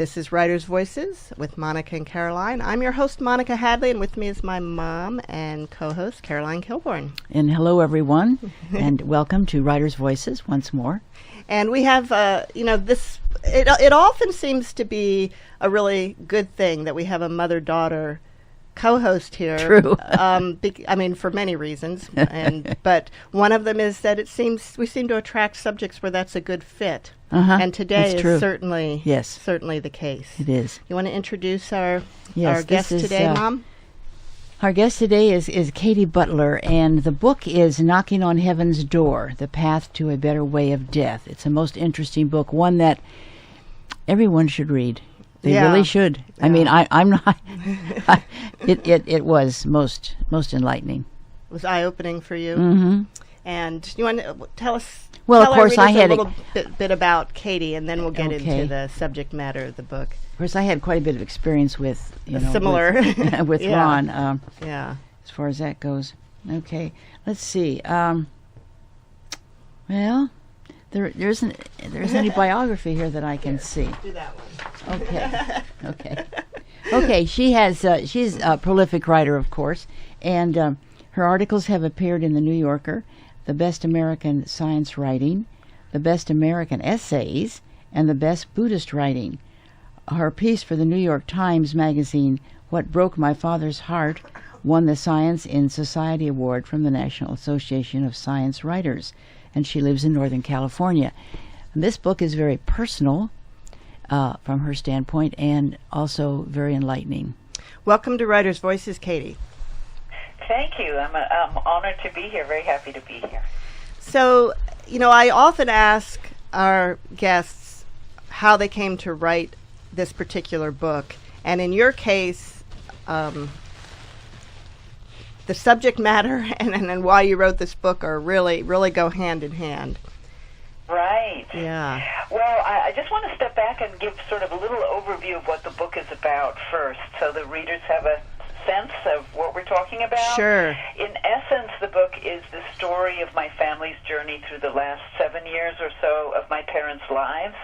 This is Writers' Voices with Monica and Caroline. I'm your host, Monica Hadley, and with me is my mom and co-host, Caroline Kilborn. And hello, everyone, and welcome to Writers' Voices once more. And we have, it often seems to be a really good thing that we have a mother-daughter co-host here. True. For many reasons, but one of them is that we seem to attract subjects where that's a good fit. And today is certainly the case. It is. You want to introduce our guest today, Mom? Our guest today is Katy Butler, and the book is Knocking on Heaven's Door, The Path to a Better Way of Death. It's a most interesting book, one that everyone should read. They really should. Yeah. I mean, I'm not. It was most enlightening. It was eye-opening for you. Mm-hmm. And you want to tell us? Well, of course, I had a little bit about Katy, and then we'll get into the subject matter of the book. Of course, I had quite a bit of experience with similar with Ron. As far as that goes. Okay, let's see. Well, there isn't any biography here that I can see. Do that one. Okay. She's a prolific writer, of course, and her articles have appeared in the New Yorker, the Best American Science Writing, the Best American Essays, and the Best Buddhist Writing. Her piece for the New York Times magazine, What Broke My Father's Heart, won the Science in Society Award from the National Association of Science Writers, and she lives in Northern California. And this book is very personal from her standpoint and also very enlightening. Welcome to Writers' Voices, Katy. Thank you. I'm honored to be here, very happy to be here. So, I often ask our guests how they came to write this particular book. And in your case, the subject matter and why you wrote this book are really go hand in hand. Right. Yeah. Well, I just want to step back and give sort of a little overview of what the book is about first, so the readers have a sense of what we're talking about. Sure. In essence, the book is the story of my family's journey through the last 7 years or so of my parents' lives.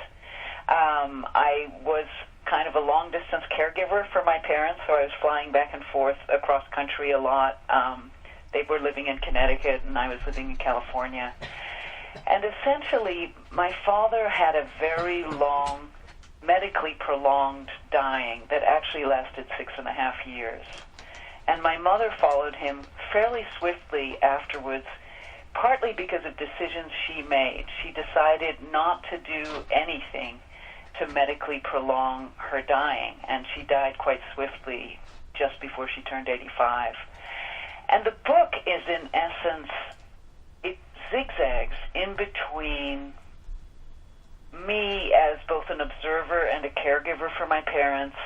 I was kind of a long-distance caregiver for my parents, so I was flying back and forth across country a lot. They were living in Connecticut, and I was living in California. And essentially, my father had a very long, medically prolonged dying that actually lasted 6.5 years. And my mother followed him fairly swiftly afterwards, partly because of decisions she made. She decided not to do anything to medically prolong her dying, and she died quite swiftly just before she turned 85. And the book is, in essence, it zigzags in between me as both an observer and a caregiver for my parents,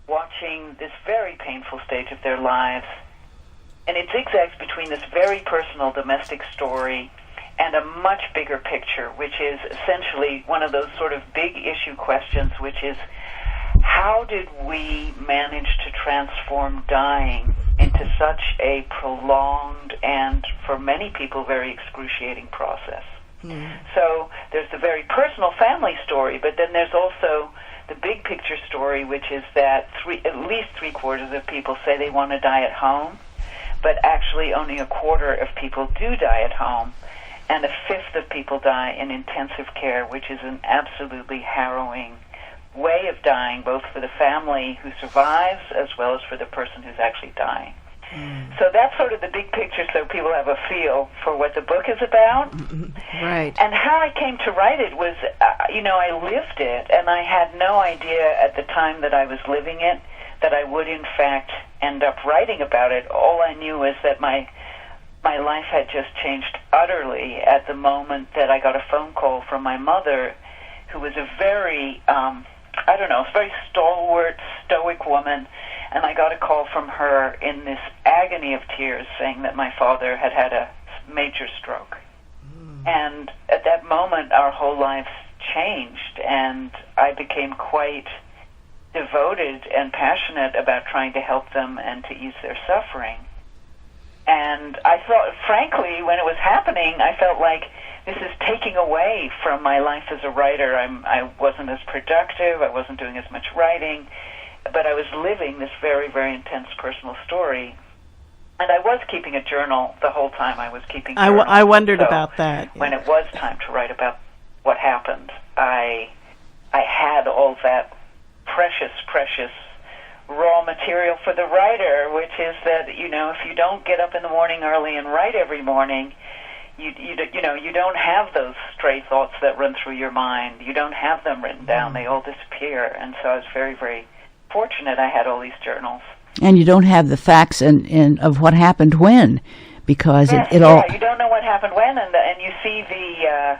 watching this very painful stage of their lives. And it zigzags between this very personal domestic story and a much bigger picture, which is essentially one of those sort of big issue questions, which is, how did we manage to transform dying into such a prolonged and, for many people, very excruciating process? So there's the very personal family story, but then there's also the big picture story, which is that at least 3/4 of people say they want to die at home, but actually only 1/4 of people do die at home, and 1/5 of people die in intensive care, which is an absolutely harrowing way of dying, both for the family who survives as well as for the person who's actually dying. So that's sort of the big picture, so people have a feel for what the book is about. Right. And how I came to write it was, I lived it, and I had no idea at the time that I was living it that I would, in fact, end up writing about it. All I knew was that my life had just changed utterly at the moment that I got a phone call from my mother, who was a very, very stalwart, stoic woman. And I got a call from her in this agony of tears saying that my father had had a major stroke. And at that moment, our whole lives changed, and I became quite devoted and passionate about trying to help them and to ease their suffering. And I thought, frankly, when it was happening, I felt like this is taking away from my life as a writer. I wasn't as productive. I wasn't doing as much writing. But I was living this very, very intense personal story. And I was keeping a journal the whole time. I was keeping journals. I wondered about that. Yeah. When it was time to write about what happened, I had all that precious, precious raw material for the writer, which is that, if you don't get up in the morning early and write every morning, you don't have those stray thoughts that run through your mind. You don't have them written down. They all disappear. And so I was very, very fortunate I had all these journals. And you don't have the facts and of what happened when, because it all... Yeah, you don't know what happened when, and you see the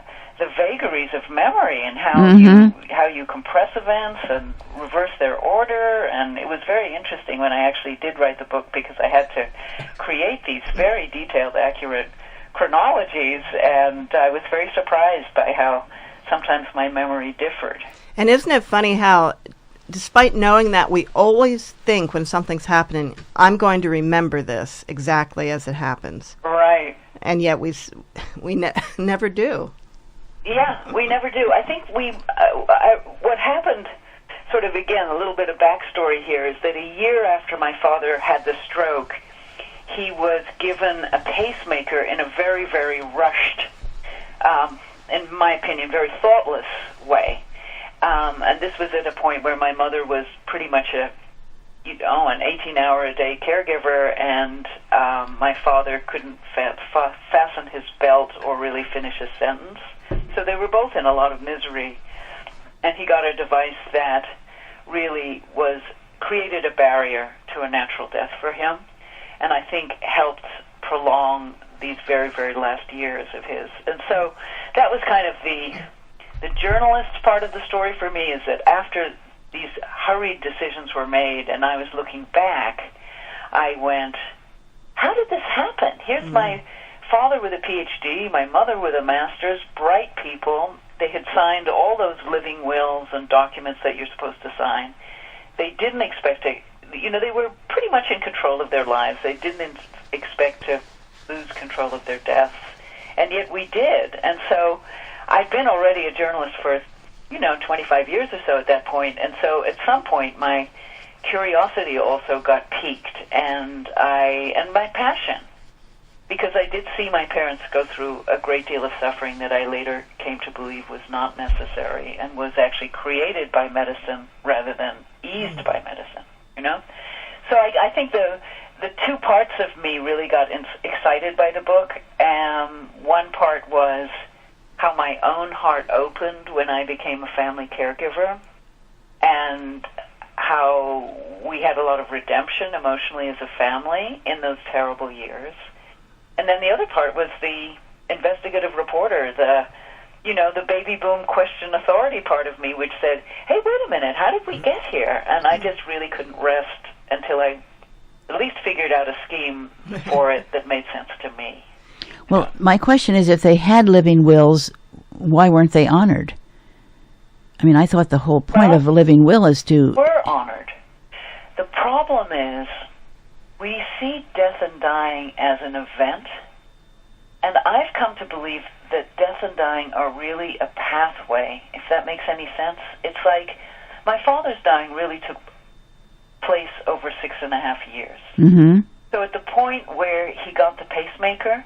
vagaries of memory and how you compress events and reverse their order. And it was very interesting when I actually did write the book, because I had to create these very detailed, accurate chronologies, and I was very surprised by how sometimes my memory differed. And isn't it funny how, despite knowing that, we always think when something's happening, I'm going to remember this exactly as it happens. Right. And yet we never do. Yeah, we never do. I think what happened, sort of, again, a little bit of backstory here, is that a year after my father had the stroke, he was given a pacemaker in a very, very rushed, in my opinion, very thoughtless way. And this was at a point where my mother was pretty much an 18-hour-a-day caregiver, and my father couldn't fasten his belt or really finish a sentence. So they were both in a lot of misery. And he got a device that really created a barrier to a natural death for him, and I think helped prolong these very, very last years of his. And so that was kind of the journalist part of the story for me, is that after these hurried decisions were made and I was looking back, I went, how did this happen? Here's my father with a PhD, my mother with a master's, bright people. They had signed all those living wills and documents that you're supposed to sign. They didn't expect to, they were pretty much in control of their lives. They didn't expect to lose control of their deaths. And yet we did. And so I'd been already a journalist for, 25 years or so at that point. And so at some point my curiosity also got piqued, and my passion, because I did see my parents go through a great deal of suffering that I later came to believe was not necessary and was actually created by medicine rather than eased by medicine, So I think the two parts of me really got excited by the book. One part was how my own heart opened when I became a family caregiver, and how we had a lot of redemption emotionally as a family in those terrible years. And then the other part was the investigative reporter, the baby boom question authority part of me, which said, hey, wait a minute, how did we get here? And I just really couldn't rest until I at least figured out a scheme for it that made sense to me. Well, my question is, if they had living wills, why weren't they honored? I mean, I thought the whole point of a living will is to... We're honored. The problem is we see death and dying as an event, and I've come to believe that death and dying are really a pathway, if that makes any sense. It's like my father's dying really took place over 6.5 years. Mm-hmm. So at the point where he got the pacemaker,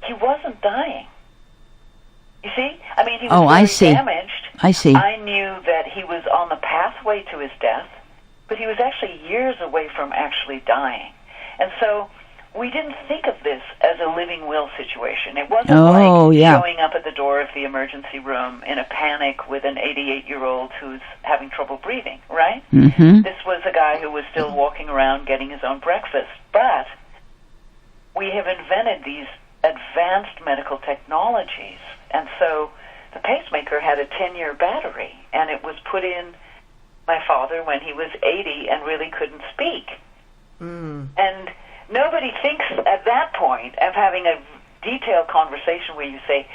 he wasn't dying. You see? I mean, he was very damaged. I see. I knew that he was on the pathway to his death, but he was actually years away from actually dying. And so we didn't think of this as a living will situation. It wasn't showing up at the door of the emergency room in a panic with an 88-year-old who's having trouble breathing, right? Mm-hmm. This was a guy who was still walking around getting his own breakfast. But we have invented these advanced medical technologies. And so the pacemaker had a 10-year battery, and it was put in my father when he was 80 and really couldn't speak. And nobody thinks at that point of having a detailed conversation where you say,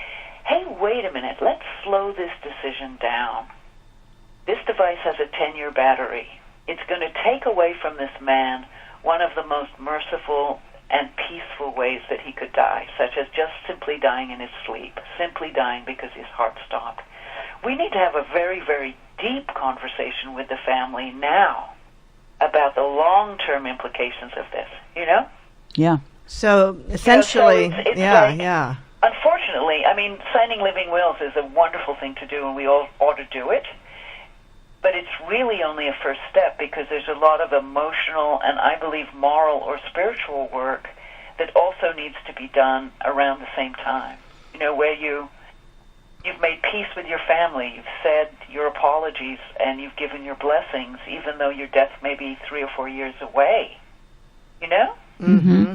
hey, wait a minute, let's slow this decision down. This device has a 10-year battery. It's going to take away from this man one of the most merciful and peaceful ways that he could die, such as just simply dying in his sleep, simply dying because his heart stopped. We need to have a very, very deep conversation with the family now about the long-term implications of this, you know? Yeah. So essentially, it's yeah. Unfortunately, I mean, signing living wills is a wonderful thing to do, and we all ought to do it. But it's really only a first step, because there's a lot of emotional and, I believe, moral or spiritual work that also needs to be done around the same time. You know, where you've made peace with your family, you've said your apologies, and you've given your blessings, even though your death may be 3 or 4 years away. You know? Mm-hmm.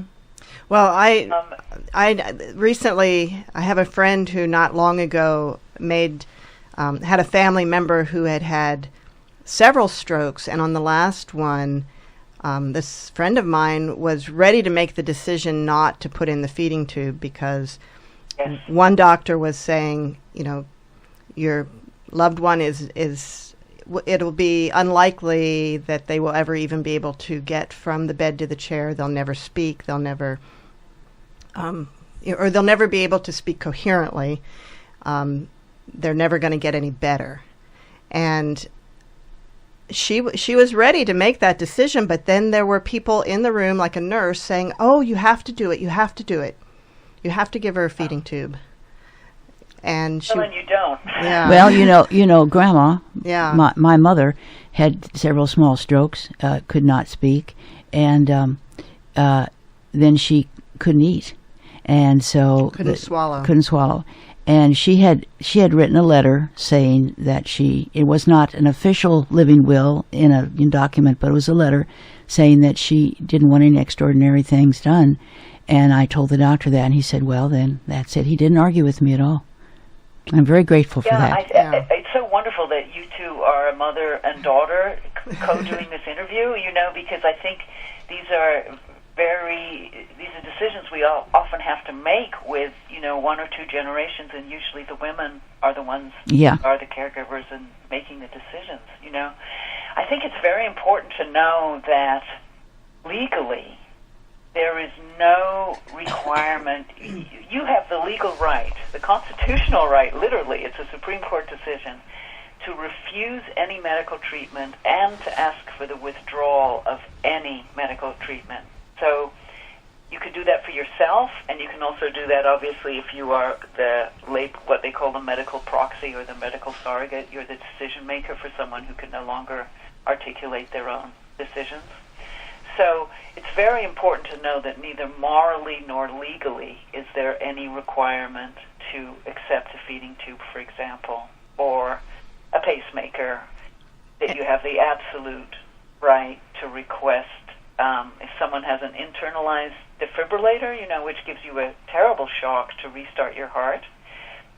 Well, I recently, I have a friend who not long ago had a family member who had several strokes, and on the last one, this friend of mine was ready to make the decision not to put in the feeding tube, because one doctor was saying, you know, your loved one it'll be unlikely that they will ever even be able to get from the bed to the chair. They'll never speak. They'll never, or they'll never be able to speak coherently. They're never going to get any better. And she was ready to make that decision, but then there were people in the room, like a nurse, saying, "Oh, you have to do it. You have to do it. You have to give her a feeding tube." And and you don't. Yeah. Well, you know, Grandma. Yeah. My mother had several small strokes, could not speak, and then she couldn't eat, and so couldn't swallow. Couldn't swallow, and she had written a letter saying that it was not an official living will in a document, but it was a letter saying that she didn't want any extraordinary things done. And I told the doctor that, and he said, "Well, then that's it." He didn't argue with me at all. I'm very grateful for that. It's so wonderful that you two are a mother and daughter co-doing this interview, you know, because I think these are decisions we all often have to make with, you know, 1 or 2 generations, and usually the women are the ones who are the caregivers and making the decisions, you know. I think it's very important to know that legally there is no requirement. You have the legal right, the constitutional right, literally, it's a Supreme Court decision, to refuse any medical treatment and to ask for the withdrawal of any medical treatment. So you could do that for yourself, and you can also do that, obviously, if you are what they call the medical proxy or the medical surrogate. You're the decision maker for someone who can no longer articulate their own decisions. So it's very important to know that neither morally nor legally is there any requirement to accept a feeding tube, for example, or a pacemaker, that you have the absolute right to request. If someone has an internalized defibrillator, you know, which gives you a terrible shock to restart your heart,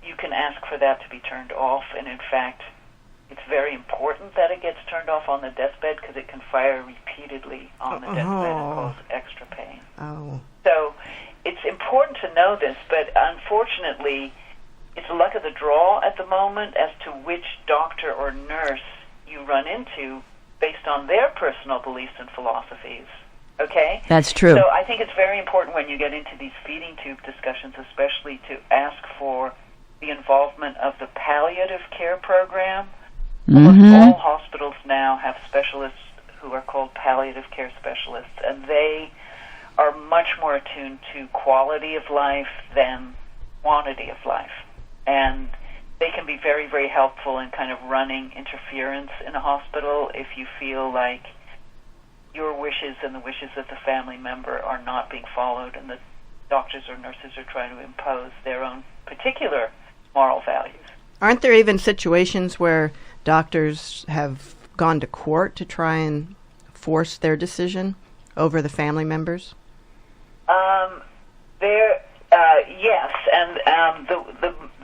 you can ask for that to be turned off. And in fact, it's very important that it gets turned off on the deathbed, because it can fire repeatedly on the deathbed and cause extra pain. Oh. So it's important to know this, but unfortunately, it's luck of the draw at the moment as to which doctor or nurse you run into based on their personal beliefs and philosophies. Okay? That's true. So I think it's very important when you get into these feeding tube discussions, especially, to ask for the involvement of the palliative care program. Almost all hospitals now have specialists who are called palliative care specialists, and they are much more attuned to quality of life than quantity of life. And they can be very, very helpful in kind of running interference in a hospital if you feel like your wishes and the wishes of the family member are not being followed, and the doctors or nurses are trying to impose their own particular moral values. Aren't there even situations where doctors have gone to court to try and force their decision over the family members? Yes, and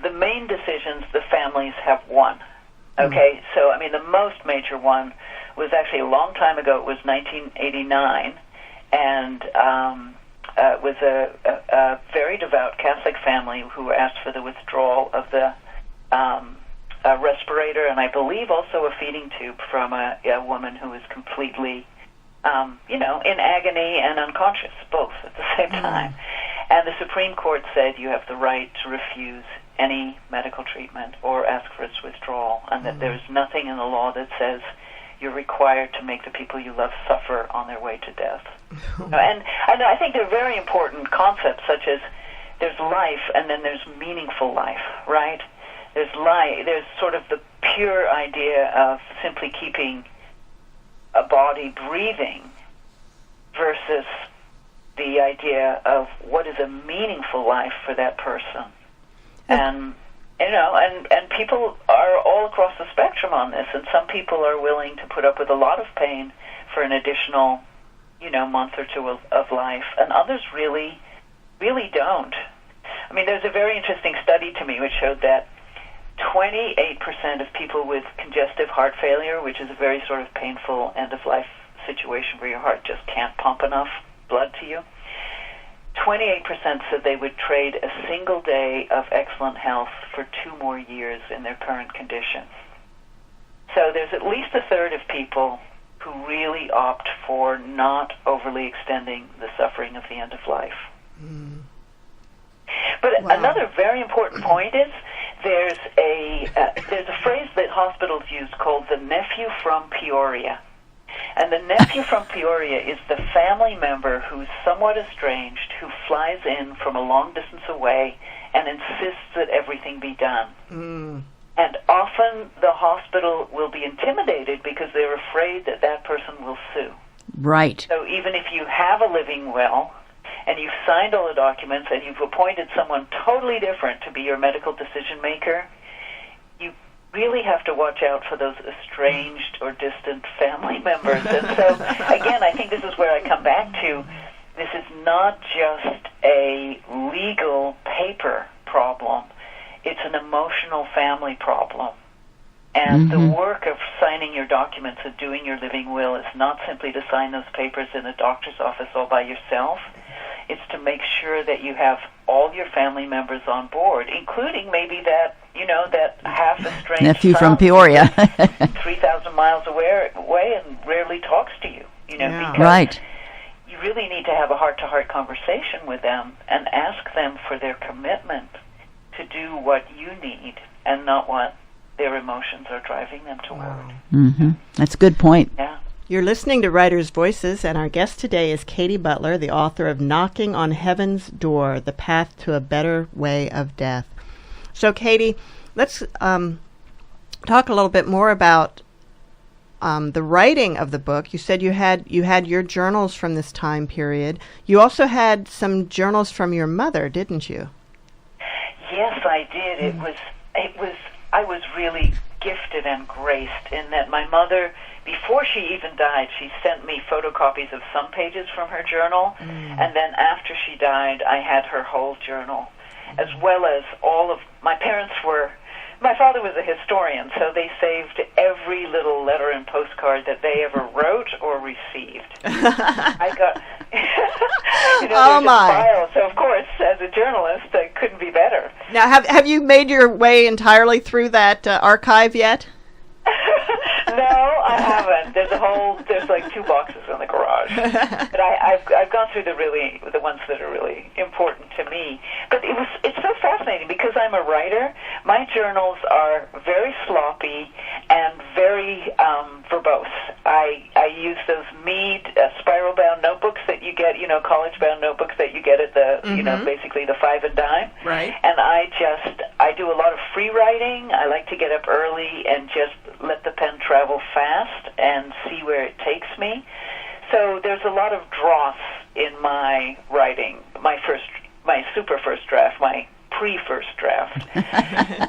the main decisions the families have won. Okay, so I mean the most major one was actually a long time ago. It was 1989, and it was a very devout Catholic family who asked for the withdrawal of the respirator, and I believe also a feeding tube from a woman who was completely in agony and unconscious, both at the same time. And the Supreme Court said you have the right to refuse any medical treatment or ask for its withdrawal, and that there's nothing in the law that says you're required to make the people you love suffer on their way to death. And I think they're very important concepts, such as there's life and then there's meaningful life, right? There's sort of the pure idea of simply keeping a body breathing versus the idea of what is a meaningful life for that person. And people are all across the spectrum on this, and some people are willing to put up with a lot of pain for an additional, month or two of life, and others really, really don't. I mean, there's a very interesting study to me which showed that 28% of people with congestive heart failure, which is a very sort of painful end-of-life situation where your heart just can't pump enough blood to you, 28% said they would trade a single day of excellent health for 2 more years in their current condition. So there's at least a third of people who really opt for not overly extending the suffering of the end of life. But another very important point is there's a phrase that hospitals use called the nephew from Peoria. And the nephew from Peoria is the family member who's somewhat estranged, who flies in from a long distance away and insists that everything be done. And often the hospital will be intimidated because they're afraid that that person will sue. Right. So even if you have a living will and you've signed all the documents and you've appointed someone totally different to be your medical decision maker, you really have to watch out for those estranged or distant family members. And so, again, I think this is where I come back to, this is not just a legal paper problem, it's an emotional family problem. And the work of signing your documents and doing your living will is not simply to sign those papers in a doctor's office all by yourself. It's to make sure that you have all your family members on board, including maybe that, that half estranged nephew son from Peoria, 3,000 miles away and rarely talks to you. Because right. you really need to have a heart-to-heart conversation with them and ask them for their commitment to do what you need and not what their emotions are driving them toward. That's a good point. Yeah. You're listening to Writers' Voices, and our guest today is Katy Butler, the author of Knocking on Heaven's Door, The Path to a Better Way of Death. So, Katy, let's talk a little bit more about the writing of the book. You said you had your journals from this time period. You also had some journals from your mother, didn't you? Yes, I did. I was really gifted and graced in that my mother, before she even died, she sent me photocopies of some pages from her journal, and then after she died, I had her whole journal, as well as all of my parents were. My father was a historian, so they saved every little letter and postcard that they ever wrote or received. I got, oh my! File, so of course, as a journalist, I couldn't be better. Now, have you made your way entirely through that archive yet? No, I haven't. There's like 2 boxes in the garage. But I've gone through the ones that are really important to me. But it's so fascinating because I'm a writer. My journals are very sloppy and very verbose. I use those Mead spiral-bound notebooks that you get, college-bound notebooks that you get at the, basically the 5 and dime. Right. And I do a lot of free writing. I like to get up early and just let the pen travel fast and see where it takes me. So there's a lot of dross in my writing, my super first draft, my pre-first draft.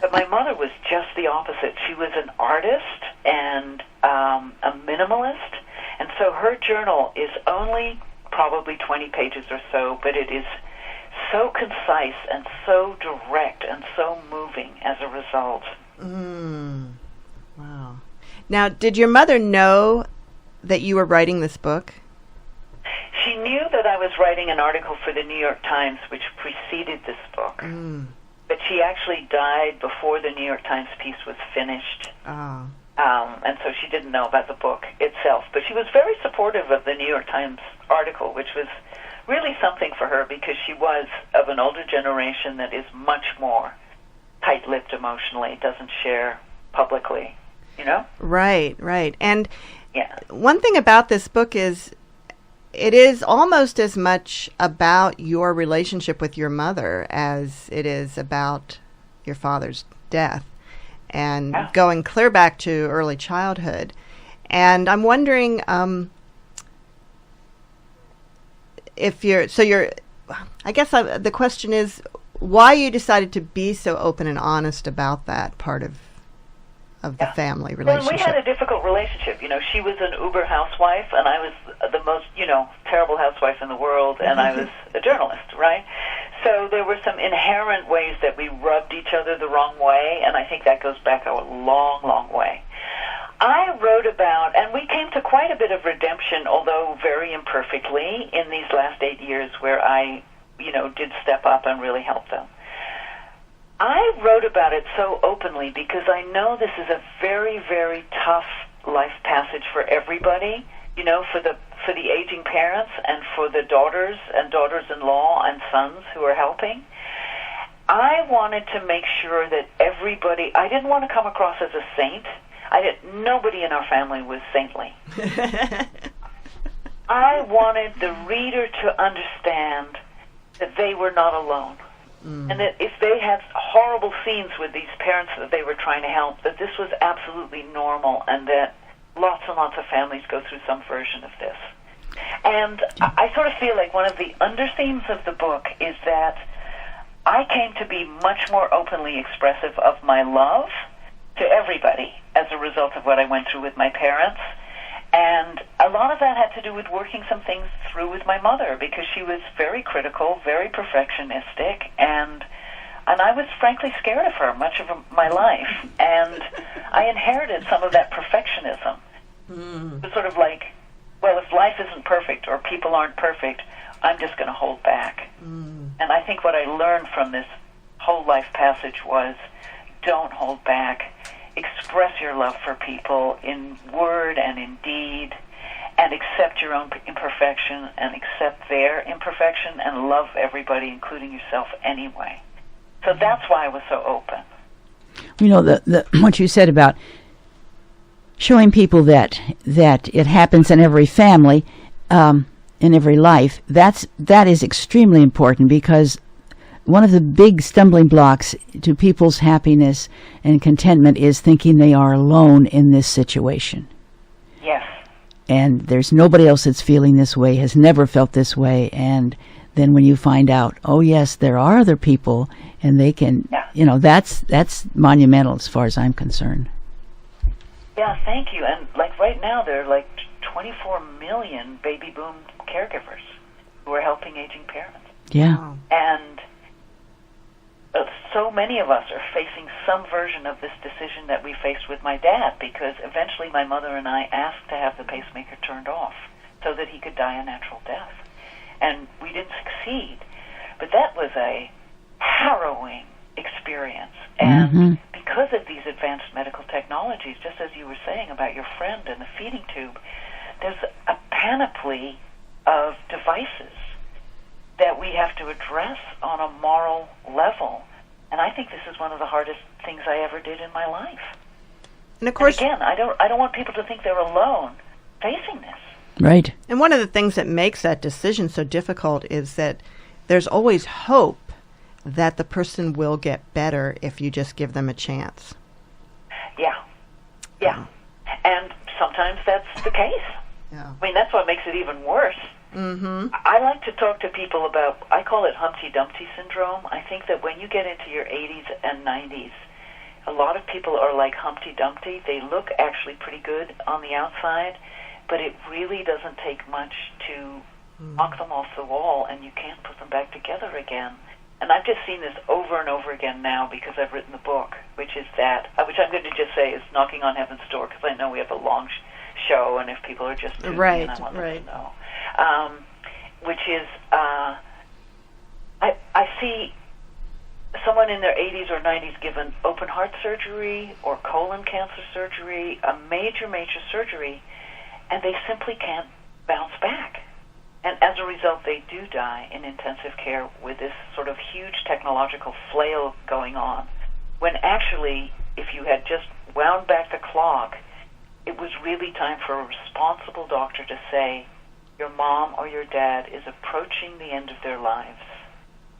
But my mother was just the opposite. She was an artist and a minimalist, and so her journal is only probably 20 pages or so, but it is so concise and so direct and so moving as a result. Wow. Now, did your mother know that you were writing this book? She knew that I was writing an article for the New York Times, which preceded this book. But she actually died before the New York Times piece was finished. Oh. And so she didn't know about the book itself. But she was very supportive of the New York Times article, which was really something for her because she was of an older generation that is much more tight-lipped emotionally, doesn't share publicly, you know? Right, right. And yeah. One thing about this book is it is almost as much about your relationship with your mother as it is about your father's death and going clear back to early childhood. And I'm wondering I guess the question is why you decided to be so open and honest about that part of the family relationship. Well, we had a difficult relationship. You know, she was an uber housewife, and I was the most, terrible housewife in the world, and I was a journalist, right? So there were some inherent ways that we rubbed each other the wrong way, and I think that goes back a long, long way. I wrote about, and we came to quite a bit of redemption, although very imperfectly, in these last 8 years where I, did step up and really help them. I wrote about it so openly because I know this is a very, very tough life passage for everybody, for the aging parents and for the daughters and daughters-in-law and sons who are helping. I wanted to make sure that everybody, I didn't want to come across as a saint. Nobody in our family was saintly. I wanted the reader to understand that they were not alone. And that if they had horrible scenes with these parents that they were trying to help, that this was absolutely normal and that lots and lots of families go through some version of this. And I sort of feel like one of the underthemes of the book is that I came to be much more openly expressive of my love to everybody as a result of what I went through with my parents. And a lot of that had to do with working some things through with my mother because she was very critical, very perfectionistic, and I was frankly scared of her much of my life. And I inherited some of that perfectionism. It was sort of like, well, if life isn't perfect or people aren't perfect, I'm just going to hold back. And I think what I learned from this whole life passage was don't hold back. Express your love for people in word and in deed, and accept your own imperfection and accept their imperfection and love everybody, including yourself, anyway. So that's why I was so open. The what you said about showing people that it happens in every family, in every life, that is extremely important because one of the big stumbling blocks to people's happiness and contentment is thinking they are alone in this situation. Yes. And there's nobody else that's feeling this way, has never felt this way. And then when you find out, oh, yes, there are other people, and they can, that's monumental as far as I'm concerned. Yeah, thank you. And, right now, there are, 24 million baby boom caregivers who are helping aging parents. Yeah. Wow. And so many of us are facing some version of this decision that we faced with my dad because eventually my mother and I asked to have the pacemaker turned off so that he could die a natural death. And we didn't succeed. But that was a harrowing experience. And because of these advanced medical technologies, just as you were saying about your friend and the feeding tube, there's a panoply of devices that we have to address on a moral level. And I think this is one of the hardest things I ever did in my life. And of course, and again, I don't want people to think they're alone facing this. Right. And one of the things that makes that decision so difficult is that there's always hope that the person will get better if you just give them a chance. Yeah. And sometimes that's the case. Yeah. I mean, that's what makes it even worse. I like to talk to people about, I call it Humpty Dumpty syndrome. I think that when you get into your 80s and 90s, a lot of people are like Humpty Dumpty. They look actually pretty good on the outside, but it really doesn't take much to knock them off the wall, and you can't put them back together again. And I've just seen this over and over again now because I've written the book, which is that, which I'm going to just say is knocking on heaven's door because I know we have a long show, and if people are just tuning in, I want them to know. Which is, I see someone in their 80s or 90s given open heart surgery or colon cancer surgery, a major, major surgery, and they simply can't bounce back. And as a result, they do die in intensive care with this sort of huge technological flail going on, when actually, if you had just wound back the clock, it was really time for a responsible doctor to say, your mom or your dad is approaching the end of their lives.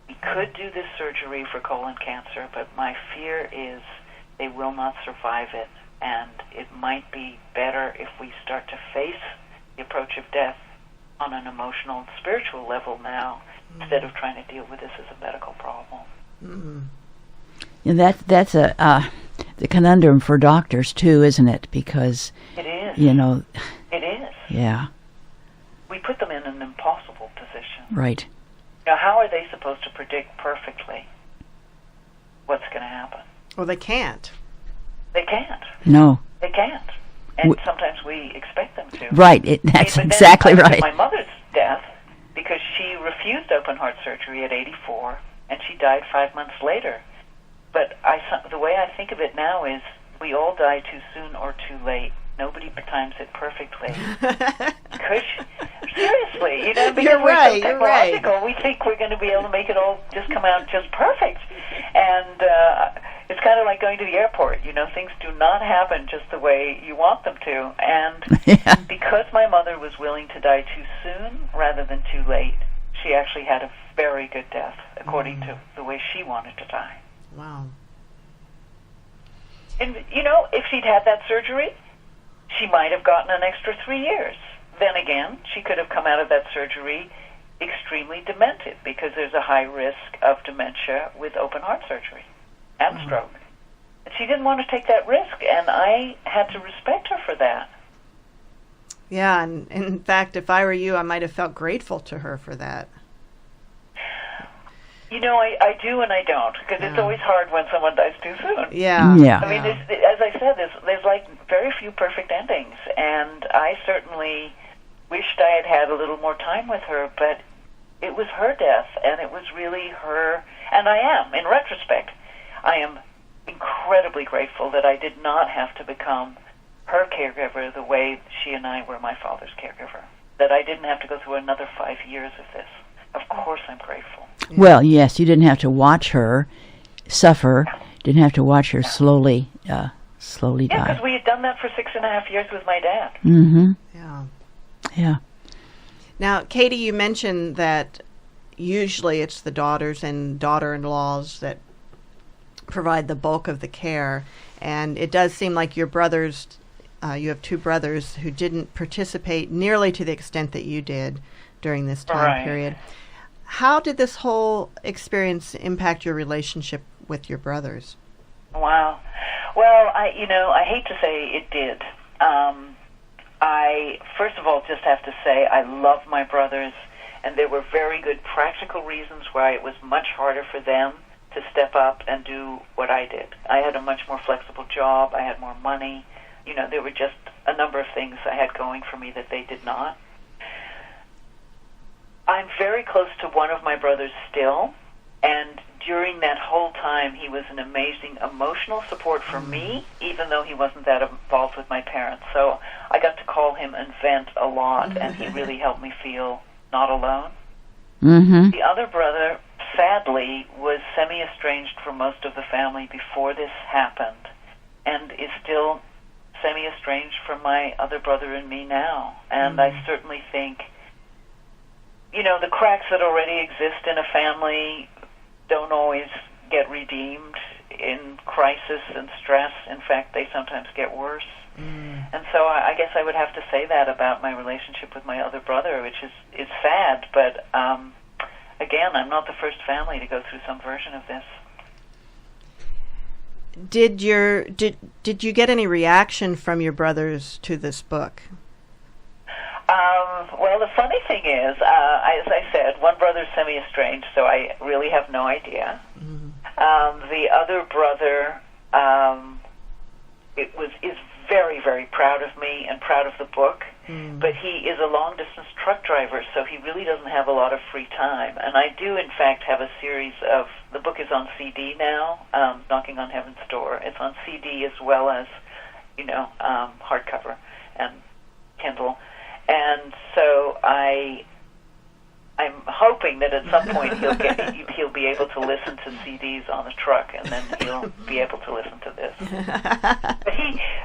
We could do this surgery for colon cancer, but my fear is they will not survive it, and it might be better if we start to face the approach of death on an emotional and spiritual level now, instead of trying to deal with this as a medical problem. And that's the conundrum for doctors too, isn't it? Because it is. It is. Yeah. We put them in an impossible position. Right. Now, how are they supposed to predict perfectly what's going to happen? Well, they can't. They can't. No. They can't. And sometimes we expect them to. Right. That's exactly right. My mother's death, because she refused open heart surgery at 84, and she died 5 months later. But the way I think of it now is we all die too soon or too late. Nobody times it perfectly. Seriously, because you're we're right, so technological, we think we're going to be able to make it all just come out just perfect. And it's kind of like going to the airport. Things do not happen just the way you want them to. And because my mother was willing to die too soon rather than too late, she actually had a very good death, according to the way she wanted to die. Wow. And, if she'd had that surgery, she might have gotten an extra 3 years. Then again, she could have come out of that surgery extremely demented, because there's a high risk of dementia with open heart surgery and stroke. And she didn't want to take that risk, and I had to respect her for that. Yeah, and in fact, if I were you, I might have felt grateful to her for that. I do and I don't, because it's always hard when someone dies too soon. Yeah. I mean, as I said, there's like very few perfect endings, and I certainly wished I had had a little more time with her, but it was her death, and it was really her, and in retrospect, I am incredibly grateful that I did not have to become her caregiver the way she and I were my father's caregiver, that I didn't have to go through another 5 years of this. Of course I'm grateful. Yeah. Well, yes, you didn't have to watch her suffer, didn't have to watch her slowly die. Yeah, because we had done that for 6.5 years with my dad. Mm-hmm. Yeah. Now, Katy, you mentioned that usually it's the daughters and daughter-in-laws that provide the bulk of the care, and it does seem like your brothers, you have two brothers who didn't participate nearly to the extent that you did during this time period. How did this whole experience impact your relationship with your brothers? Wow. Well, I hate to say it did. I, first of all, just have to say I love my brothers, and there were very good practical reasons why it was much harder for them to step up and do what I did. I had a much more flexible job. I had more money. There were just a number of things I had going for me that they did not. I'm very close to one of my brothers still, and during that whole time, he was an amazing emotional support for me, even though he wasn't that involved with my parents. So I got to call him and vent a lot, and he really helped me feel not alone. Mm-hmm. The other brother, sadly, was semi-estranged from most of the family before this happened, and is still semi-estranged from my other brother and me now. And I certainly think, the cracks that already exist in a family don't always get redeemed in crisis and stress. In fact, they sometimes get worse. And so I guess I would have to say that about my relationship with my other brother, which is sad, but again, I'm not the first family to go through some version of this. Did you get any reaction from your brothers to this book? Well, the funny thing is, as I said, one brother's semi-estranged, so I really have no idea. The other brother is very, very proud of me and proud of the book. but he is a long-distance truck driver, so he really doesn't have a lot of free time. And I do, in fact, have a series of, the book is on CD now, Knocking on Heaven's Door. It's on CD as well as, hardcover and Kindle. And so I'm hoping that at some point he'll be able to listen to CDs on the truck, and then he'll be able to listen to this.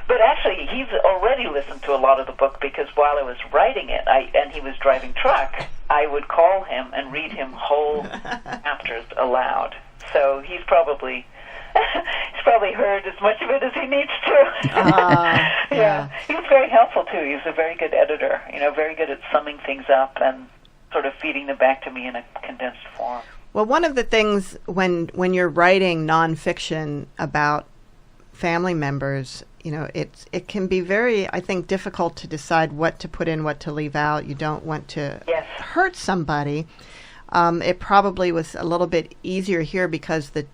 But actually, he's already listened to a lot of the book, because while I was writing it, and he was driving truck, I would call him and read him whole chapters aloud. So he's probably heard as much of it as he needs to. Yeah. He was very helpful too. He was a very good editor. Very good at summing things up and sort of feeding them back to me in a condensed form. Well, one of the things when you're writing nonfiction about family members, it can be very, I think, difficult to decide what to put in, what to leave out. You don't want to hurt somebody. It probably was a little bit easier here because the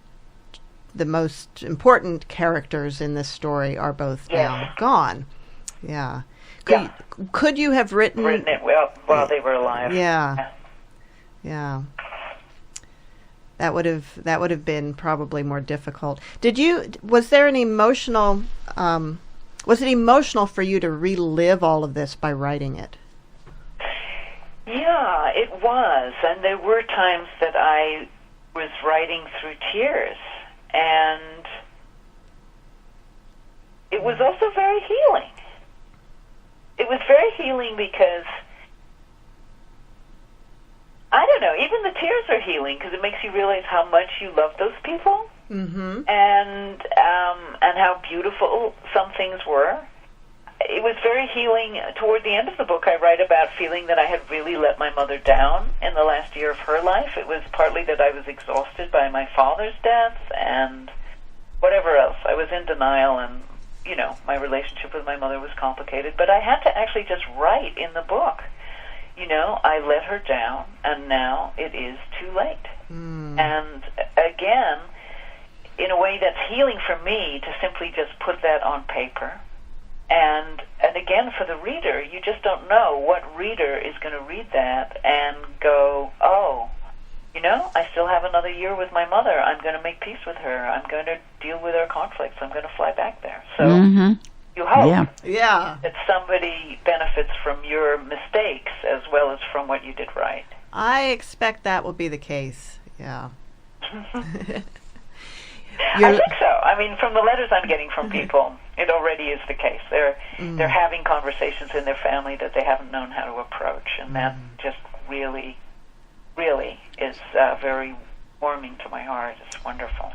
most important characters in this story are both now gone. Yeah. Could you have written it while they were alive? Yeah. That would have been probably more difficult. Was there an emotional was it emotional for you to relive all of this by writing it? Yeah, it was. And there were times that I was writing through tears, and it was also very healing. It was very healing because, I don't know, even the tears are healing because it makes you realize how much you love those people, and how beautiful some things were. It was very healing. Toward the end of the book, I write about feeling that I had really let my mother down in the last year of her life. It was partly that I was exhausted by my father's death and whatever else. I was in denial, and my relationship with my mother was complicated, but I had to actually just write in the book, I let her down, and now it is too late. And again, in a way that's healing for me to simply just put that on paper. And again, for the reader, you just don't know what reader is going to read that and go, oh, I still have another year with my mother. I'm going to make peace with her. I'm going to deal with her conflicts. I'm going to fly back there. So you hope that somebody benefits from your mistakes as well as from what you did right. I expect that will be the case. Yeah. I think so. I mean, from the letters I'm getting from people, it already is the case. They're having conversations in their family that they haven't known how to approach, and that just really is very warming to my heart. It's wonderful.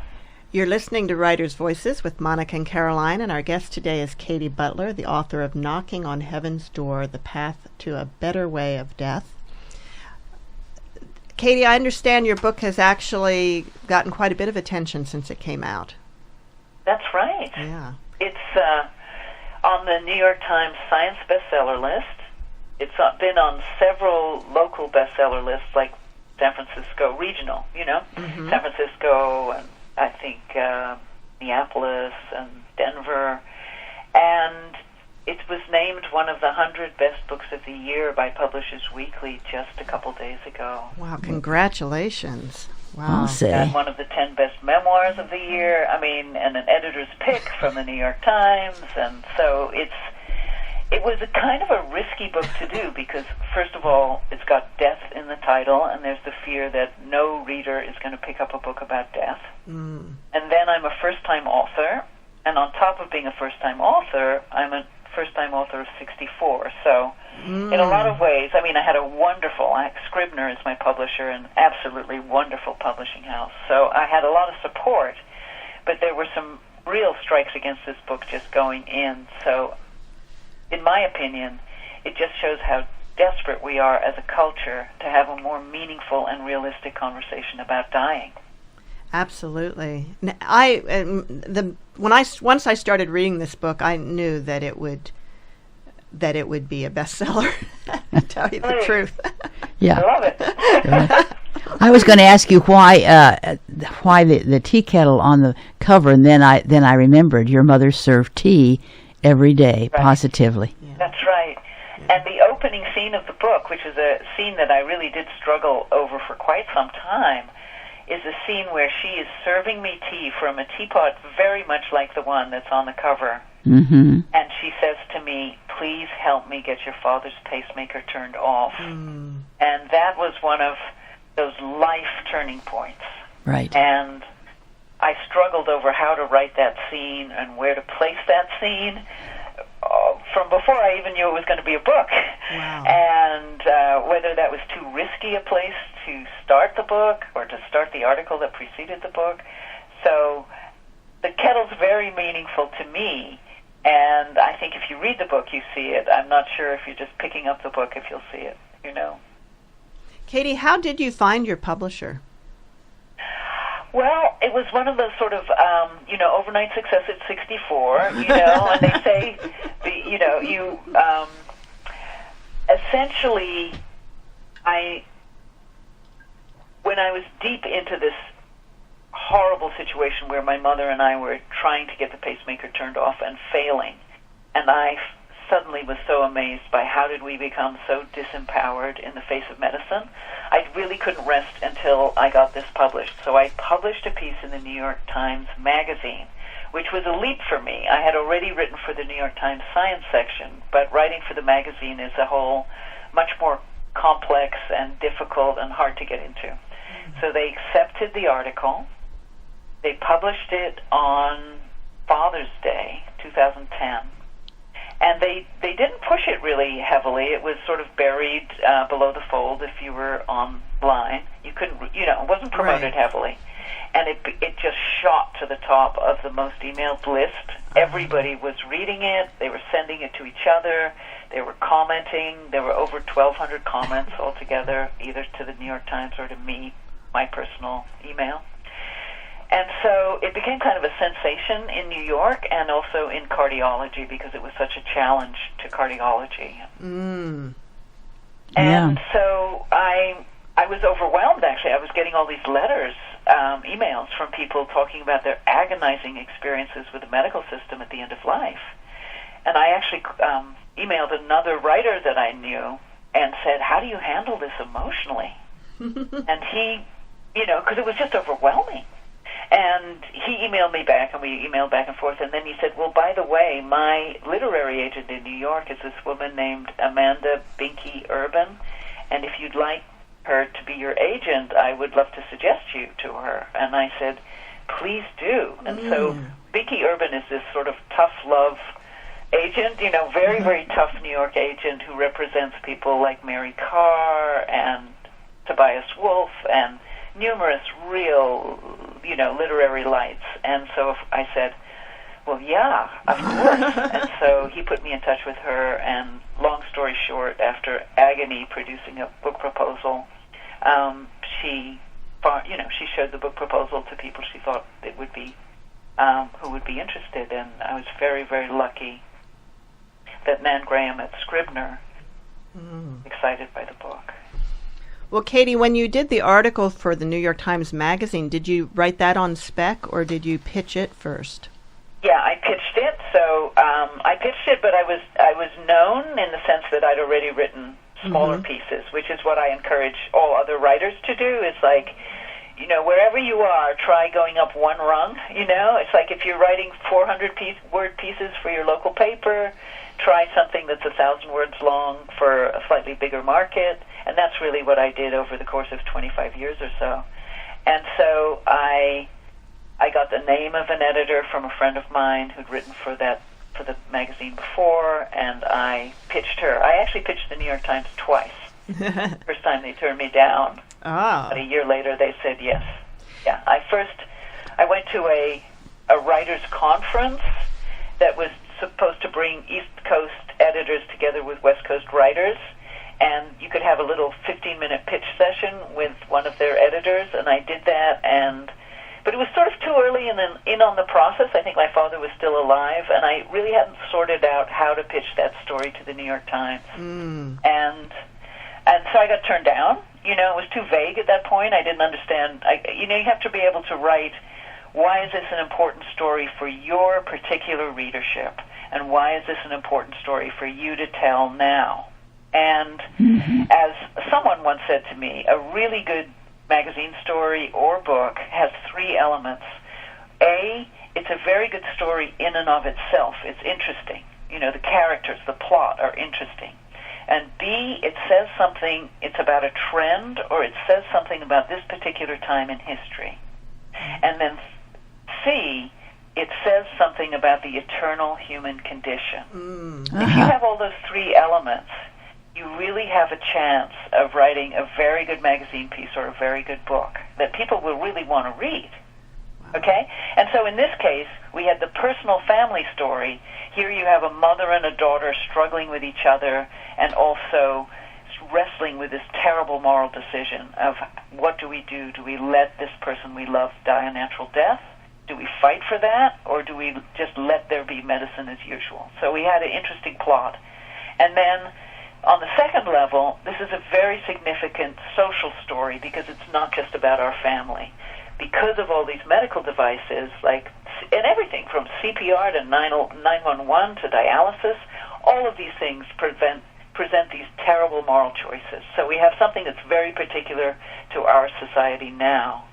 You're listening to Writers' Voices with Monica and Caroline, and our guest today is Katy Butler, the author of Knocking on Heaven's Door, The Path to a Better Way of Death. Katy, I understand your book has actually gotten quite a bit of attention since it came out. That's right. Yeah. It's on the New York Times Science bestseller list. It's been on several local bestseller lists, like San Francisco regional, San Francisco, and I think Minneapolis and Denver. And it was named one of the 100 best books of the year by Publishers Weekly just a couple days ago. Wow, congratulations. Wow. And one of the 10 best memoirs of the year. I mean, and an editor's pick from the New York Times. And so it was a kind of a risky book to do because, first of all, it's got death in the title, and there's the fear that no reader is going to pick up a book about death. And then I'm a first-time author, and on top of being a first-time author, I'm a first-time author of 64. So in a lot of ways, I mean, I had a wonderful, Scribner is my publisher, an absolutely wonderful publishing house. So I had a lot of support, but there were some real strikes against this book just going in. So in my opinion, it just shows how desperate we are as a culture to have a more meaningful and realistic conversation about dying. Absolutely. Once I started reading this book, I knew that it would be a bestseller. To tell you the truth. Yeah, I love it. I was going to ask you why the tea kettle on the cover, and then I remembered your mother served tea every day, positively. Yeah. That's right. And the opening scene of the book, which is a scene that I really did struggle over for quite some time, is a scene where she is serving me tea from a teapot very much like the one that's on the cover. Mm-hmm. And she says to me, "Please help me get your father's pacemaker turned off." And that was one of those life turning points. Right. And I struggled over how to write that scene and where to place that scene from before I even knew it was going to be a book. Wow. And whether that was too risky a place to start the book or to start the article that preceded the book. So the kettle's very meaningful to me. And I think if you read the book, you see it. I'm not sure if you're just picking up the book if you'll see it, you know. Katy, how did you find your publisher? Well, it was one of those sort of, overnight success at 64, and they say, essentially, when I was deep into this horrible situation where my mother and I were trying to get the pacemaker turned off and failing, and I suddenly was so amazed by how did we become so disempowered in the face of medicine, I really couldn't rest until I got this published. So I published a piece in the New York Times Magazine, which was a leap for me. I had already written for the New York Times science section, but writing for the magazine is a whole much more complex and difficult and hard to get into. So they accepted the article. They published it on Father's Day, 2010. And they didn't push it really heavily. It was sort of buried below the fold if you were online. You couldn't, it wasn't promoted heavily. And it just shot to the top of the most emailed list. Everybody was reading it. They were sending it to each other. They were commenting. There were over 1,200 comments altogether, either to the New York Times or to me, my personal email. And so it became kind of a sensation in New York and also in cardiology because it was such a challenge to cardiology. And so I was overwhelmed, actually. I was getting all these letters, emails from people talking about their agonizing experiences with the medical system at the end of life. And I actually emailed another writer that I knew and said, "How do you handle this emotionally?" And he, because it was just overwhelming. And he emailed me back, and we emailed back and forth. And then he said, "Well, by the way, my literary agent in New York is this woman named Amanda Binky Urban. And if you'd like her to be your agent, I would love to suggest you to her." And I said, "Please do." And so Binky Urban is this sort of tough love agent, very, very tough New York agent who represents people like Mary Carr and Tobias Wolff and numerous real, literary lights. And so I said, "Well, yeah, of course." And so he put me in touch with her, and long story short, after agony producing a book proposal, she showed the book proposal to people she thought it would be, who would be interested. And I was very, very lucky that Nan Graham at Scribner excited by the book. Well, Katy, when you did the article for the New York Times Magazine, did you write that on spec or did you pitch it first? Yeah, I pitched it. So I pitched it, but I was known in the sense that I'd already written smaller pieces, which is what I encourage all other writers to do. It's like, wherever you are, try going up one rung. It's like if you're writing 400-word pieces for your local paper, try something that's 1,000 words long for a slightly bigger market. And that's really what I did over the course of 25 years or so. And so I got the name of an editor from a friend of mine who'd written for the magazine before, and I pitched her. I actually pitched the New York Times twice. First time they turned me down. But a year later they said yes. Yeah, I went to a writers' conference that was supposed to bring East Coast editors together with West Coast writers, and you could have a little 15-minute pitch session with one of their editors, and I did that, but it was sort of too early in on the process. I think my father was still alive, and I really hadn't sorted out how to pitch that story to the New York Times. And so I got turned down. It was too vague at that point. I didn't understand. You have to be able to write, why is this an important story for your particular readership? And why is this an important story for you to tell now? And as someone once said to me, a really good magazine story or book has three elements. A, it's a very good story in and of itself. It's interesting. You know, the characters, the plot are interesting. And B, it says something, it's about a trend, or it says something about this particular time in history. And then C, it says something about the eternal human condition. If you have all those three elements, you really have a chance of writing a very good magazine piece or a very good book that people will really want to read. Okay? And so in this case, we had the personal family story. Here you have a mother and a daughter struggling with each other and also wrestling with this terrible moral decision of what do we do? Do we let this person we love die a natural death? Do we fight for that? Or do we just let there be medicine as usual? So we had an interesting plot. And then on the second level, this is a very significant social story because it's not just about our family. Because of all these medical devices, and everything from CPR to 911 to dialysis, all of these things present these terrible moral choices. So we have something that's very particular to our society now.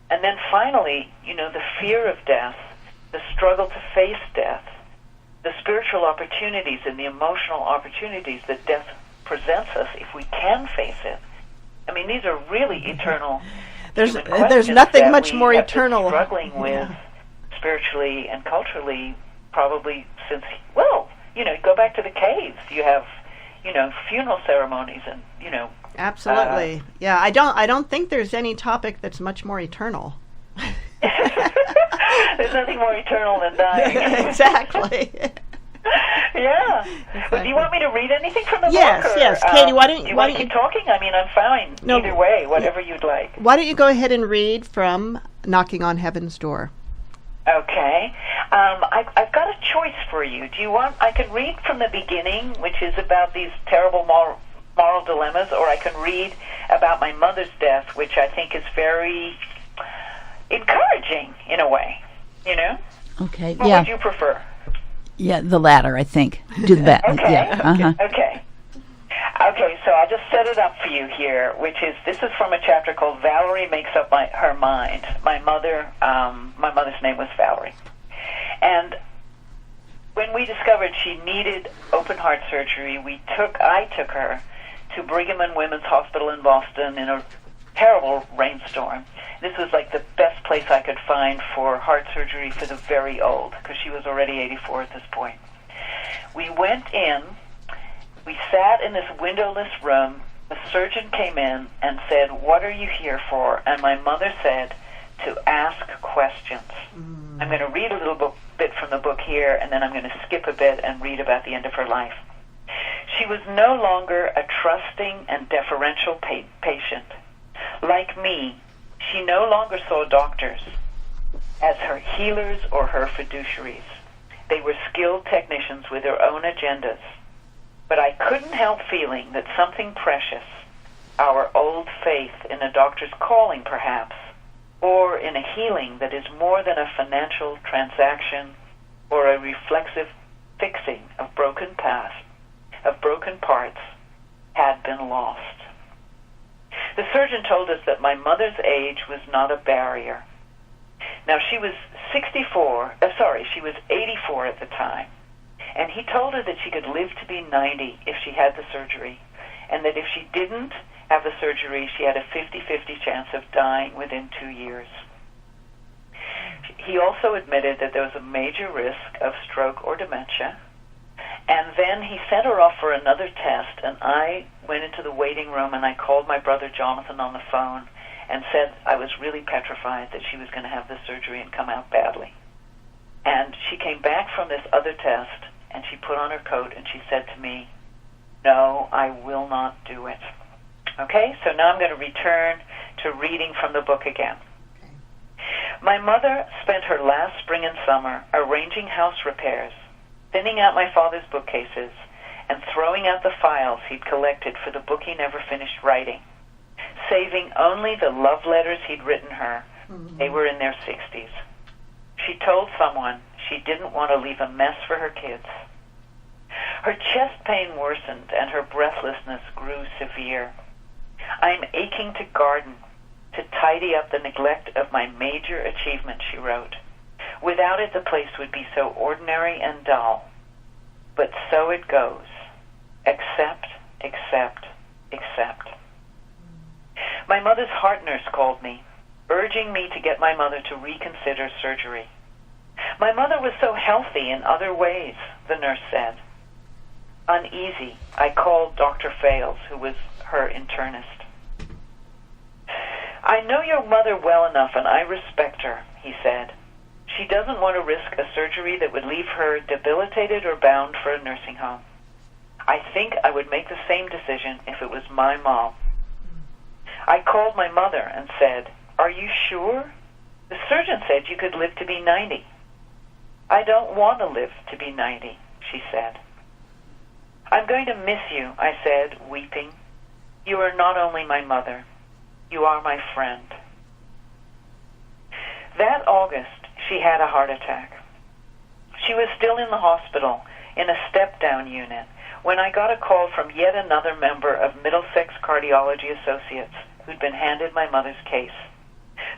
And then finally, you know, the fear of death, the struggle to face death, the spiritual opportunities and the emotional opportunities that death presents us if we can face it. I mean, these are really eternal. There's nothing much more eternal. Struggling with spiritually and culturally, probably since, well, you know, go back to the caves. You have, you know, funeral ceremonies and, you know. Absolutely. Yeah, I don't think there's any topic that's much more eternal. There's nothing more eternal than dying. Exactly. Yeah. But do you want me to read anything from the book? Yes. Katy, why don't you keep talking? I mean, I'm fine. No, either way, whatever you'd like. Why don't you go ahead and read from Knocking on Heaven's Door? Okay. I've got a choice for you. Do you want? I can read from the beginning, which is about these terrible moral dilemmas, or I can read about my mother's death, which I think is very encouraging in a way. You know? Okay. What would you prefer? Yeah, the latter, I think. Do the bet. Okay. Yeah. Okay. Okay, so I'll just set it up for you here, this is from a chapter called Valerie Makes Up Her Mind. My mother's name was Valerie. And when we discovered she needed open heart surgery, I took her to Brigham and Women's Hospital in Boston in a terrible rainstorm. This was like the best place I could find for heart surgery for the very old, because she was already 84 at this point. We went in, we sat in this windowless room, the surgeon came in and said, "What are you here for?" And my mother said, "To ask questions." I'm going to read a little bit from the book here, and then I'm going to skip a bit and read about the end of her life. She was no longer a trusting and deferential patient. Like me, she no longer saw doctors as her healers or her fiduciaries. They were skilled technicians with their own agendas. But I couldn't help feeling that something precious, our old faith in a doctor's calling perhaps, or in a healing that is more than a financial transaction or a reflexive fixing of broken parts, had been lost. The surgeon told us that my mother's age was not a barrier. Now, she was 84 at the time, and he told her that she could live to be 90 if she had the surgery, and that if she didn't have the surgery, she had a 50-50 chance of dying within 2 years. He also admitted that there was a major risk of stroke or dementia, and then he sent her off for another test, and I went into the waiting room and I called my brother Jonathan on the phone and said I was really petrified that she was going to have this surgery and come out badly. And she came back from this other test, and she put on her coat and she said to me, "No, I will not do it." Okay, so now I'm going to return to reading from the book again. My mother spent her last spring and summer arranging house repairs, thinning out my father's bookcases, and throwing out the files he'd collected for the book he never finished writing, saving only the love letters he'd written her. They were in their 60s. She told someone she didn't want to leave a mess for her kids. Her chest pain worsened and her breathlessness grew severe. I'm aching to garden, to tidy up the neglect of my major achievement, she wrote. Without it, the place would be so ordinary and dull. But so it goes. Accept, accept, accept. My mother's heart nurse called me, urging me to get my mother to reconsider surgery. My mother was so healthy in other ways, the nurse said. Uneasy, I called Dr. Fales, who was her internist. I know your mother well enough, and I respect her, he said. She doesn't want to risk a surgery that would leave her debilitated or bound for a nursing home. I think I would make the same decision if it was my mom. I called my mother and said, "Are you sure? The surgeon said you could live to be 90. I don't want to live to be 90, she said. I'm going to miss you, I said, weeping. You are not only my mother, you are my friend. That August, she had a heart attack. She was still in the hospital, in a step-down unit, when I got a call from yet another member of Middlesex Cardiology Associates who'd been handed my mother's case.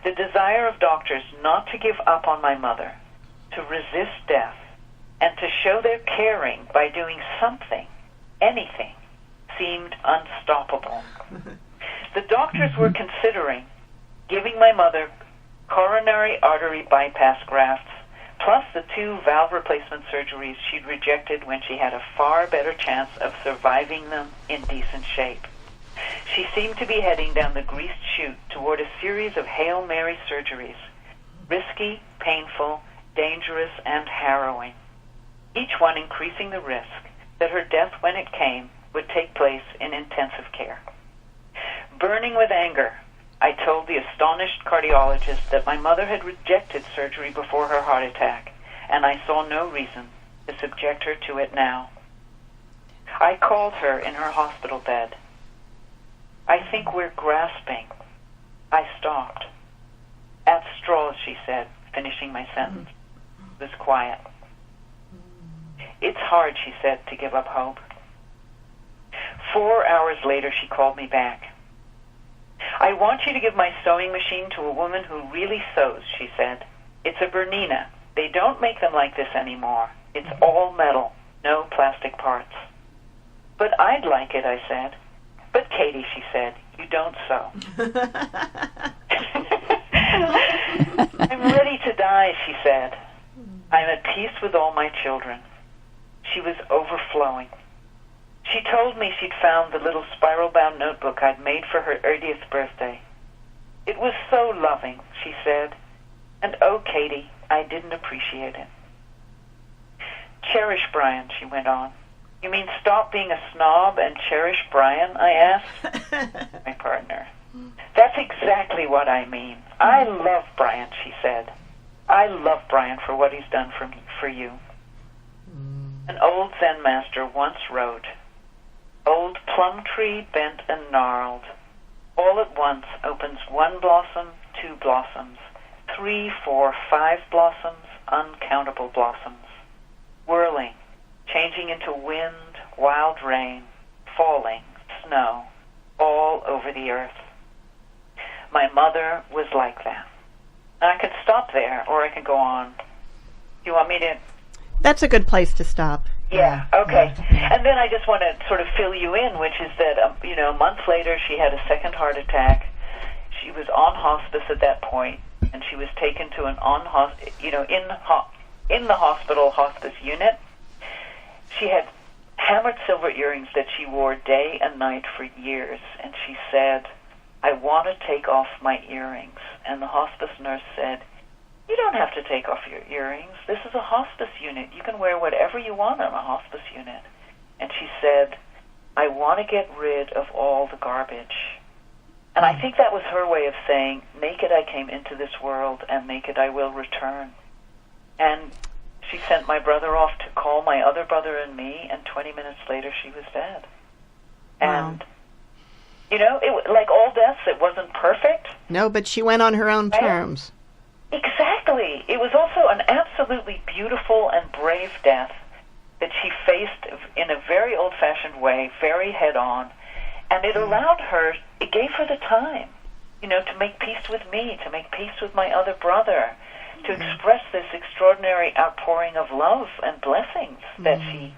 The desire of doctors not to give up on my mother, to resist death, and to show their caring by doing something, anything, seemed unstoppable. The doctors were considering giving my mother coronary artery bypass grafts, plus the 2 valve replacement surgeries she'd rejected when she had a far better chance of surviving them in decent shape. She seemed to be heading down the greased chute toward a series of Hail Mary surgeries, risky, painful, dangerous, and harrowing, each one increasing the risk that her death, when it came, would take place in intensive care. Burning with anger, I told the astonished cardiologist that my mother had rejected surgery before her heart attack, and I saw no reason to subject her to it now. I called her in her hospital bed. I think we're grasping. I stopped. At straws, she said, finishing my sentence. It was quiet. It's hard, she said, to give up hope. 4 hours later, she called me back. I want you to give my sewing machine to a woman who really sews, she said. It's a Bernina. They don't make them like this anymore. It's all metal, no plastic parts. But I'd like it, I said. But Katy, she said, you don't sew. I'm ready to die, she said. I'm at peace with all my children. She was overflowing. She told me she'd found the little spiral-bound notebook I'd made for her 80th birthday. It was so loving, she said, and oh, Katy, I didn't appreciate it. Cherish Brian, she went on. You mean stop being a snob and cherish Brian, I asked my partner. That's exactly what I mean. I love Brian, she said. I love Brian for what he's done for you. An old Zen master once wrote, Old plum tree bent and gnarled, all at once opens 1 blossom, 2 blossoms, 3, 4, 5 blossoms, uncountable blossoms, whirling, changing into wind, wild rain, falling, snow, all over the earth. My mother was like that. I could stop there, or I could go on. Do you want me to? That's a good place to stop. Yeah, okay. And then I just want to sort of fill you in, which is that, a month later she had a second heart attack. She was on hospice at that point, and she was taken to an in the hospital hospice unit. She had hammered silver earrings that she wore day and night for years, and she said, I want to take off my earrings. And the hospice nurse said, you don't have to take off your earrings. This is a hospice unit. You can wear whatever you want on a hospice unit. And she said, I want to get rid of all the garbage. And I think that was her way of saying, naked I came into this world, and naked I will return. And she sent my brother off to call my other brother and me, and 20 minutes later she was dead. And, like all deaths, it wasn't perfect. No, but she went on her own terms. Exactly. It was also an absolutely beautiful and brave death that she faced in a very old-fashioned way, very head-on, and it allowed her, it gave her the time, to make peace with me, to make peace with my other brother, to express this extraordinary outpouring of love and blessings that she,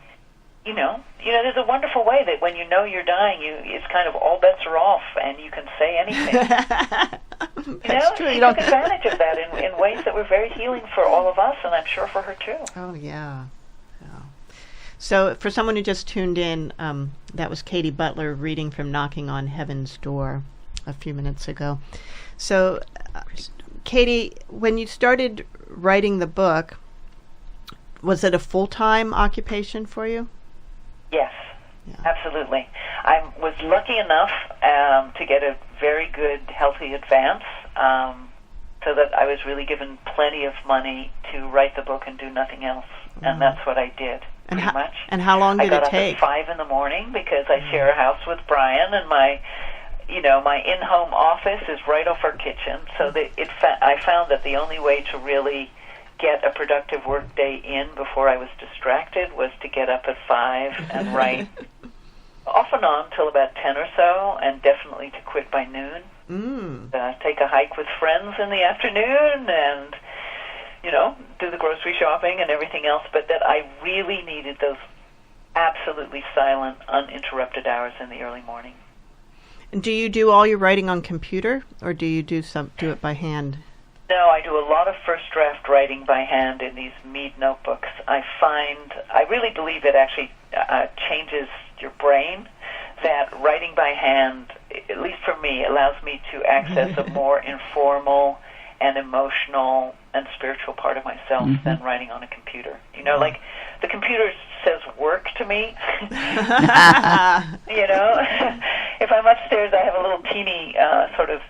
there's a wonderful way that when you know you're dying, it's kind of all bets are off and you can say anything. That's true. She took advantage of that in ways that were very healing for all of us, and I'm sure for her too. Oh, yeah. So for someone who just tuned in, that was Katy Butler reading from Knocking on Heaven's Door a few minutes ago. So, Katy, when you started writing the book, was it a full-time occupation for you? Yes, absolutely. I was lucky enough to get a very good, healthy advance, so that I was really given plenty of money to write the book and do nothing else. And that's what I did, pretty much. And how long did it take? I got up at 5 a.m. because I share a house with Brian, and my in-home office is right off our kitchen. So I found that the only way to really get a productive work day in before I was distracted was to get up at 5 and write off and on till about 10 or so, and definitely to quit by noon. Take a hike with friends in the afternoon, and do the grocery shopping and everything else, but that I really needed those absolutely silent, uninterrupted hours in the early morning. And do you do all your writing on computer, or do you do it by hand? No, I do a lot of first draft writing by hand in these Mead notebooks. I really believe it actually changes your brain, that writing by hand, at least for me, allows me to access a more informal and emotional and spiritual part of myself than writing on a computer. Like the computer says work to me. If I'm upstairs, I have a little teeny sort of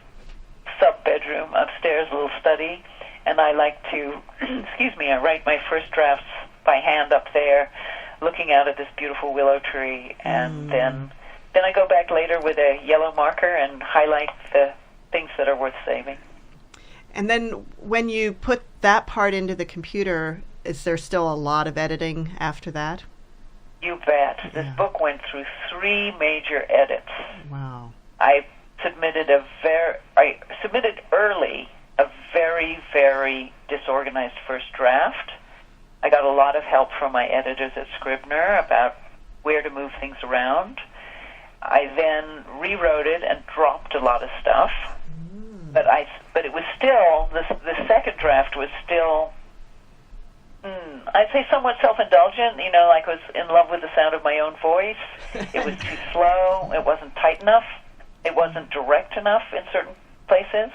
sub-bedroom upstairs, a little study, and I like to, I write my first drafts by hand up there, looking out at this beautiful willow tree, and then I go back later with a yellow marker and highlight the things that are worth saving. And then when you put that part into the computer, is there still a lot of editing after that? You bet. This book went through 3 major edits. Wow. I submitted early a very, very disorganized first draft. I got a lot of help from my editors at Scribner about where to move things around. I then rewrote it and dropped a lot of stuff. But it was still, the second draft was still, I'd say somewhat self-indulgent, like I was in love with the sound of my own voice. It was too slow, it wasn't tight enough, it wasn't direct enough in certain places.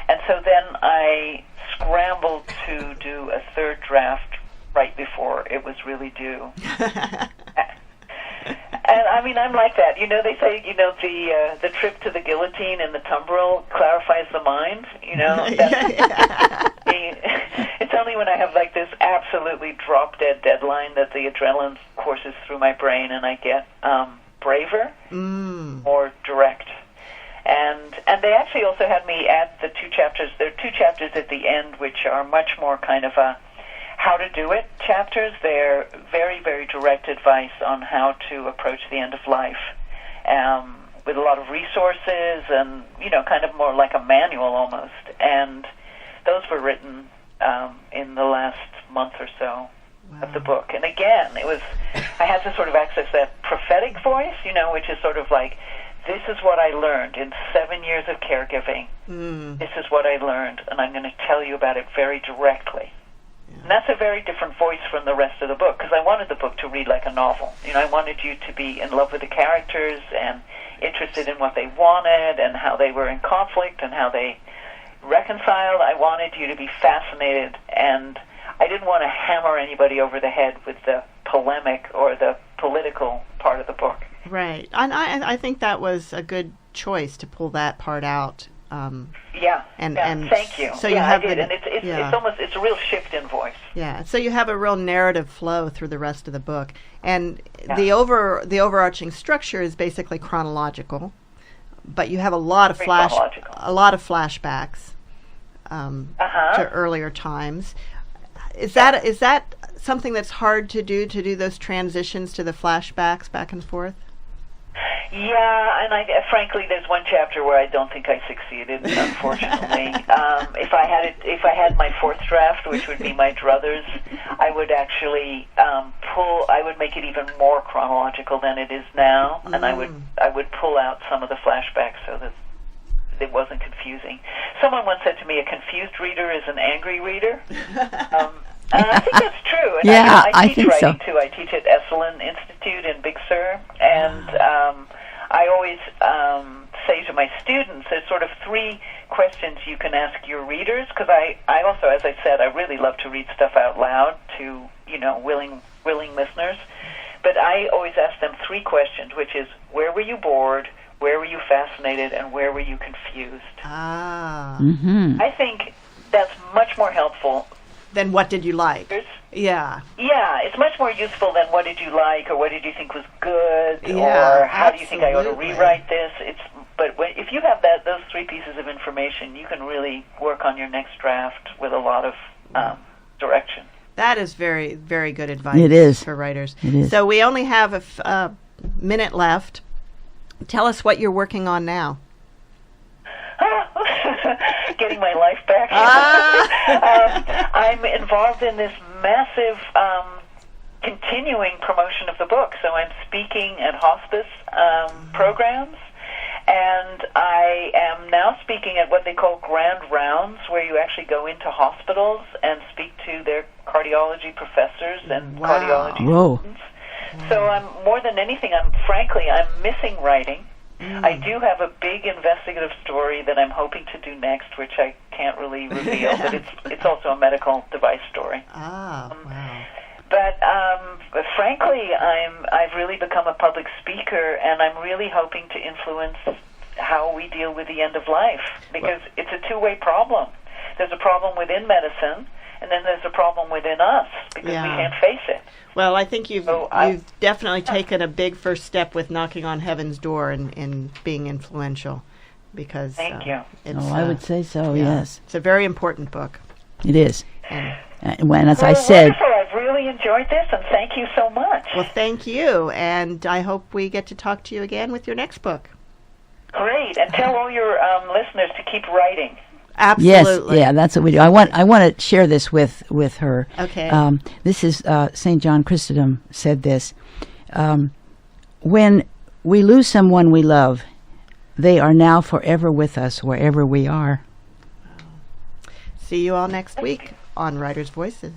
And so then I scrambled to do a third draft right before it was really due. And I'm like that. They say, the trip to the guillotine and the tumbril clarifies the mind. It's only when I have like this absolutely drop-dead deadline that the adrenaline courses through my brain and I get braver, more direct. And they actually also had me add the 2 chapters. There are 2 chapters at the end which are much more kind of a how to do it chapters. They're very, very direct advice on how to approach the end of life, with a lot of resources and, kind of more like a manual almost. And those were written in the last month or so of the book. And again, I had to sort of access that prophetic voice, which is sort of like, this is what I learned in 7 years of caregiving. This is what I learned, and I'm going to tell you about it very directly. And that's a very different voice from the rest of the book, because I wanted the book to read like a novel. I wanted you to be in love with the characters and interested in what they wanted and how they were in conflict and how they reconciled. I wanted you to be fascinated, and I didn't want to hammer anybody over the head with the polemic or the political part of the book. Right. And I think that was a good choice to pull that part out. And thank you. So you have I did, and it's a real shift in voice. Yeah. So you have a real narrative flow through the rest of the book, and the overarching structure is basically chronological, but you have a lot of flashbacks to earlier times. Is that something that's hard to do those transitions to the flashbacks back and forth? Yeah, and frankly, there's one chapter where I don't think I succeeded. Unfortunately, if I had my fourth draft, which would be my druthers, I would actually I would make it even more chronological than it is now, and I would pull out some of the flashbacks so that it wasn't confusing. Someone once said to me, "A confused reader is an angry reader." And I think that's true. And Yeah, I I teach think so. writing too. I teach at Esalen Institute in Big Sur, and I always say to my students, there's sort of three questions you can ask your readers, because I also, as I said, I really love to read stuff out loud to willing listeners. But I always ask them three questions, which is, where were you bored, where were you fascinated, and where were you confused? Mm-hmm. I think that's much more helpful. Then what did you like? Yeah. Yeah, it's much more useful than what did you like, or what did you think was good, Yeah, or how do you think I ought to absolutely. rewrite this. But if you have those three pieces of information, you can really work on your next draft with a lot of direction. That is very, very good advice. It is. For writers. It is. So we only have a minute left. Tell us what you're working on now. Getting my life back. I'm involved in this massive continuing promotion of the book. So I'm speaking at hospice programs, and I am now speaking at what they call grand rounds, where you actually go into hospitals and speak to their cardiology professors and Wow. cardiology Whoa. students. So I'm more than anything, I'm missing writing. I do have a big investigative story that I'm hoping to do next, which I can't really reveal, but it's also a medical device story. Wow. But frankly, I've really become a public speaker, and I'm really hoping to influence how we deal with the end of life, because it's a two-way problem. There's a problem within medicine, and then there's a problem within us, because we can't face it. Well, I think you've definitely taken a big first step with knocking on heaven's door and being influential, because Thank you. It's, I would say so, yeah, yes. it's a very important book. It is. And, When, as I Well, said, wonderful. I've really enjoyed this, and thank you so much. well, thank you, and I hope we get to talk to you again with your next book. Great, and tell all your listeners to keep writing. Absolutely. yes, yeah, that's what we do. I want to share this with her. Okay. This is St. John Chrysostom said this. When we lose someone we love, they are now forever with us wherever we are. See you all next week on Writers' Voices.